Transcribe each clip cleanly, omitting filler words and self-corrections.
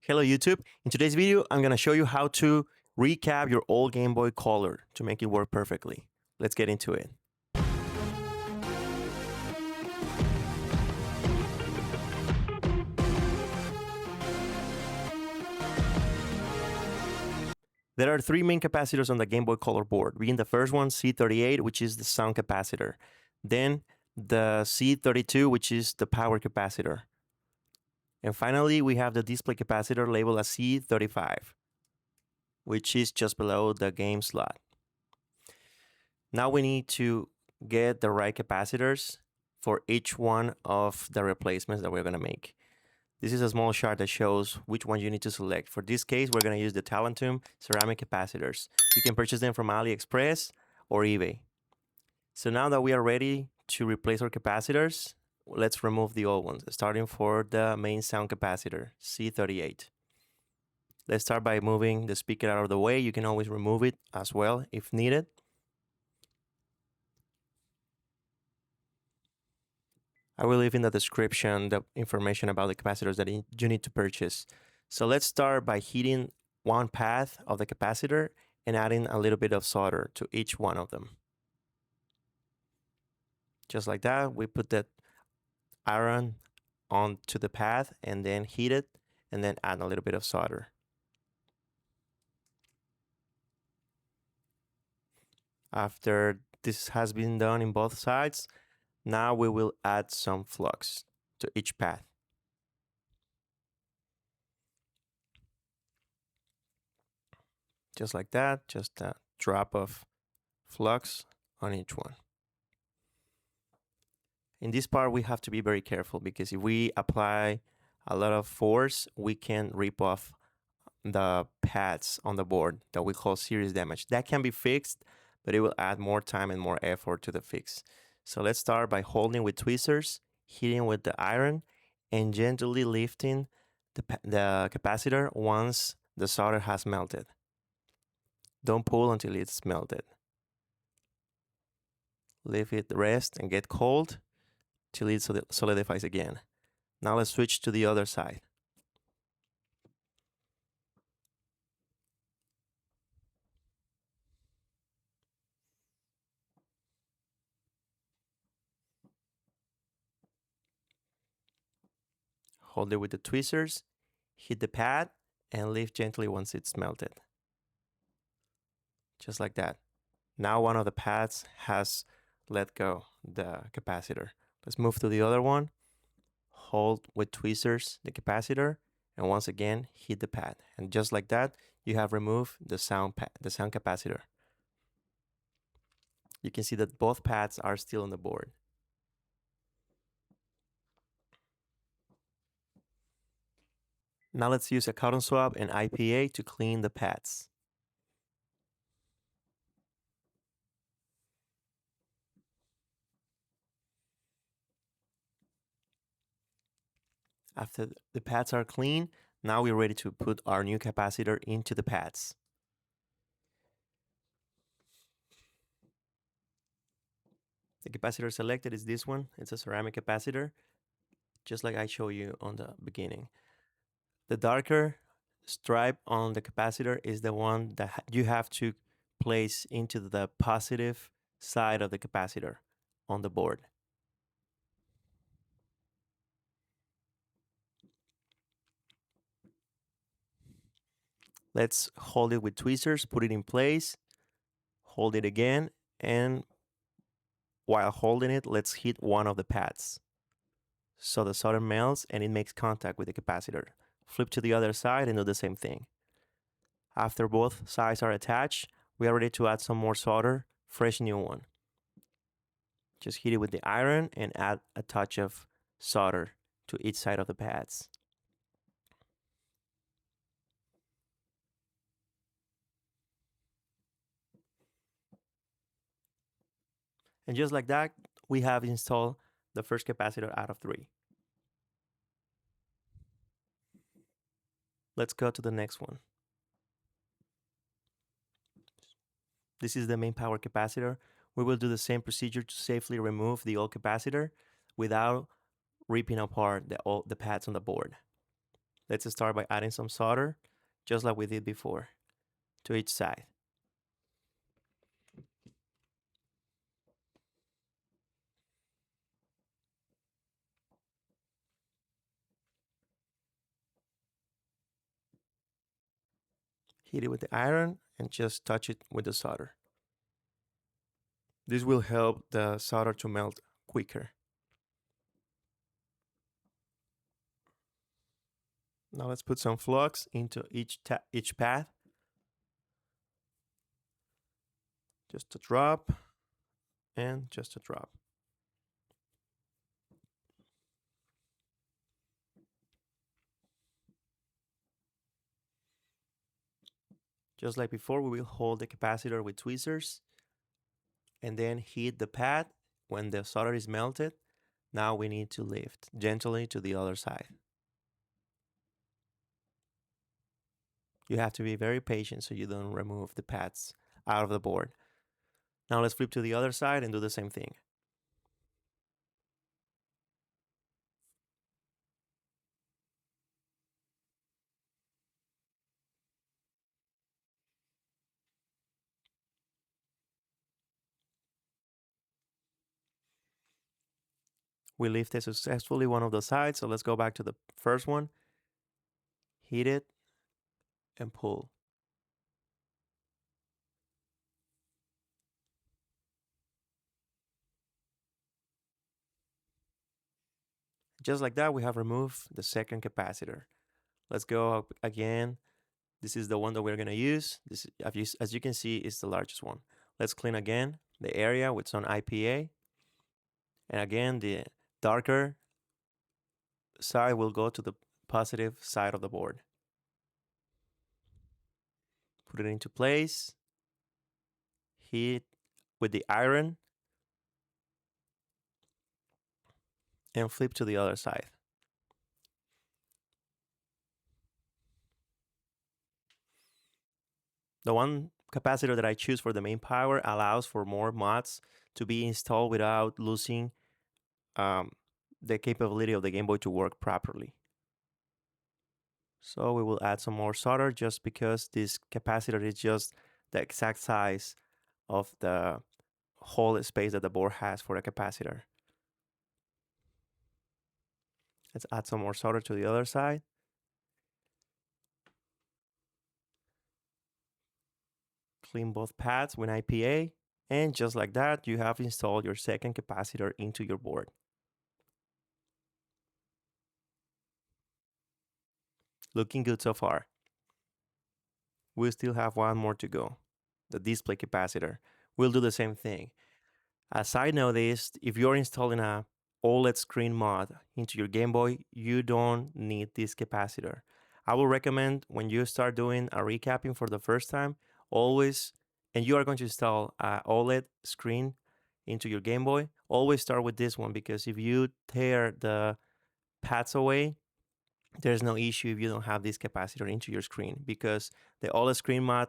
Hello YouTube. In today's video, I'm going to show you how to recap your old Game Boy Color to make it work perfectly. Let's get into it. There are three main capacitors on the Game Boy Color board, being the first one C38, which is the sound capacitor. Then the C32, which is the power capacitor. And finally, we have the display capacitor labeled as C35, which is just below the game slot. Now we need to get the right capacitors for each one of the replacements that we're going to make. This is a small chart that shows which one you need to select. For this case, we're going to use the Talentum ceramic capacitors. You can purchase them from AliExpress or eBay. So now that we are ready to replace our capacitors, let's remove the old ones, starting for the main sound capacitor, C38. Let's start by moving the speaker out of the way. You can always remove it as well if needed. I will leave in the description the information about the capacitors that you need to purchase. So let's start by heating one path of the capacitor and adding a little bit of solder to each one of them. Just like that, we put that iron onto the path and then heat it and then add a little bit of solder. After this has been done in both sides, now we will add some flux to each path. Just like that, just a drop of flux on each one. In this part, we have to be very careful because if we apply a lot of force, we can rip off the pads on the board that we call serious damage. That can be fixed, but it will add more time and more effort to the fix. So let's start by holding with tweezers, hitting with the iron, and gently lifting the capacitor once the solder has melted. Don't pull until it's melted. Leave it rest and get cold till it solidifies again. Now let's switch to the other side. Hold it with the tweezers, hit the pad, and lift gently once it's melted. Just like that. Now one of the pads has let go the capacitor. Let's move to the other one. Hold with tweezers the capacitor, and once again hit the pad. And just like that, you have removed the sound capacitor. You can see that both pads are still on the board. Now let's use a cotton swab and IPA to clean the pads. After the pads are clean, now we're ready to put our new capacitor into the pads. The capacitor selected is this one. It's a ceramic capacitor, just like I showed you on the beginning. The darker stripe on the capacitor is the one that you have to place into the positive side of the capacitor on the board. Let's hold it with tweezers, put it in place, hold it again, and while holding it, let's hit one of the pads. So the solder melts and it makes contact with the capacitor. Flip to the other side and do the same thing. After both sides are attached, we are ready to add some more solder, fresh new one. Just hit it with the iron and add a touch of solder to each side of the pads. And just like that, we have installed the first capacitor out of 3. Let's go to the next one. This is the main power capacitor. We will do the same procedure to safely remove the old capacitor without ripping apart the pads on the board. Let's start by adding some solder, just like we did before, to each side. Heat it with the iron and just touch it with the solder. This will help the solder to melt quicker. Now let's put some flux into each path. Just a drop and just a drop. Just like before, we will hold the capacitor with tweezers and then heat the pad. When the solder is melted, now we need to lift gently to the other side. You have to be very patient so you don't remove the pads out of the board. Now let's flip to the other side and do the same thing. We lifted successfully one of the sides, so let's go back to the first one. Heat it and pull. Just like that, we have removed the second capacitor. Let's go up again. This is the one that we're going to use. This, as you can see, is the largest one. Let's clean again the area with some IPA. And again, the darker side will go to the positive side of the board. Put it into place. Heat with the iron. And flip to the other side. The one capacitor that I choose for the main power allows for more mods to be installed without losing the capability of the Game Boy to work properly. So we will add some more solder just because this capacitor is just the exact size of the hole space that the board has for a capacitor. Let's add some more solder to the other side. Clean both pads with IPA, and just like that, you have installed your second capacitor into your board. Looking good so far. We still have one more to go, the display capacitor. We'll do the same thing. A side note is, if you're installing a OLED screen mod into your Game Boy, you don't need this capacitor. I will recommend when you start doing a recapping for the first time, always, and you are going to install a OLED screen into your Game Boy, always start with this one, because if you tear the pads away, there's no issue if you don't have this capacitor into your screen, because the OLED screen mod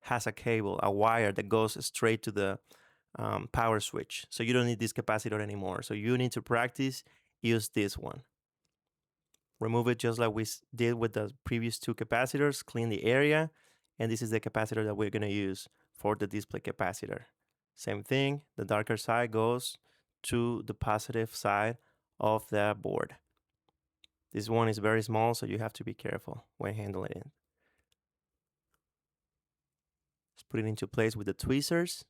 has a cable, a wire that goes straight to the power switch. So you don't need this capacitor anymore. So you need to practice, use this one. Remove it just like we did with the previous two capacitors, clean the area, and this is the capacitor that we're going to use for the display capacitor. Same thing, the darker side goes to the positive side of the board. This one is very small, so you have to be careful when handling it. Let's put it into place with the tweezers.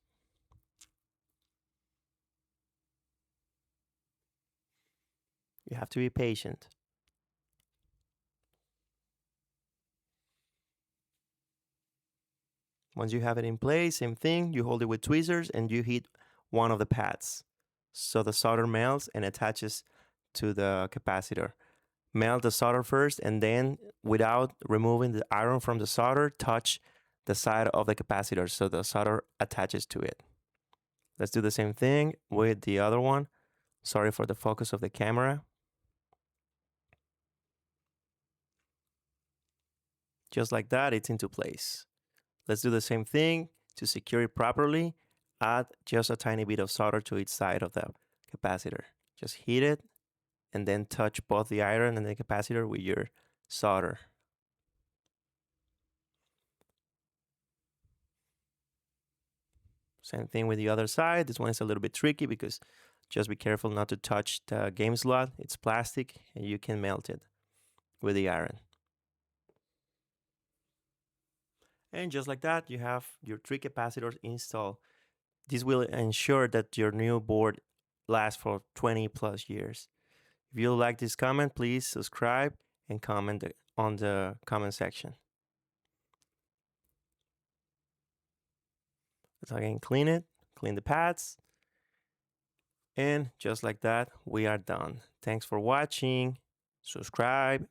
You have to be patient. Once you have it in place, same thing, you hold it with tweezers and you hit one of the pads. So the solder melts and attaches to the capacitor. Melt the solder first, and then without removing the iron from the solder, touch the side of the capacitor so the solder attaches to it. Let's do the same thing with the other one. Sorry for the focus of the camera. Just like that, it's into place. Let's do the same thing to secure it properly. Add just a tiny bit of solder to each side of the capacitor. Just heat it and then touch both the iron and the capacitor with your solder. Same thing with the other side. This one is a little bit tricky because just be careful not to touch the game slot. It's plastic and you can melt it with the iron. And just like that, you have your 3 capacitors installed. This will ensure that your new board lasts for 20 plus years. If you like this comment, please subscribe and comment on the comment section. Let's again clean it, clean the pads. And just like that, we are done. Thanks for watching. Subscribe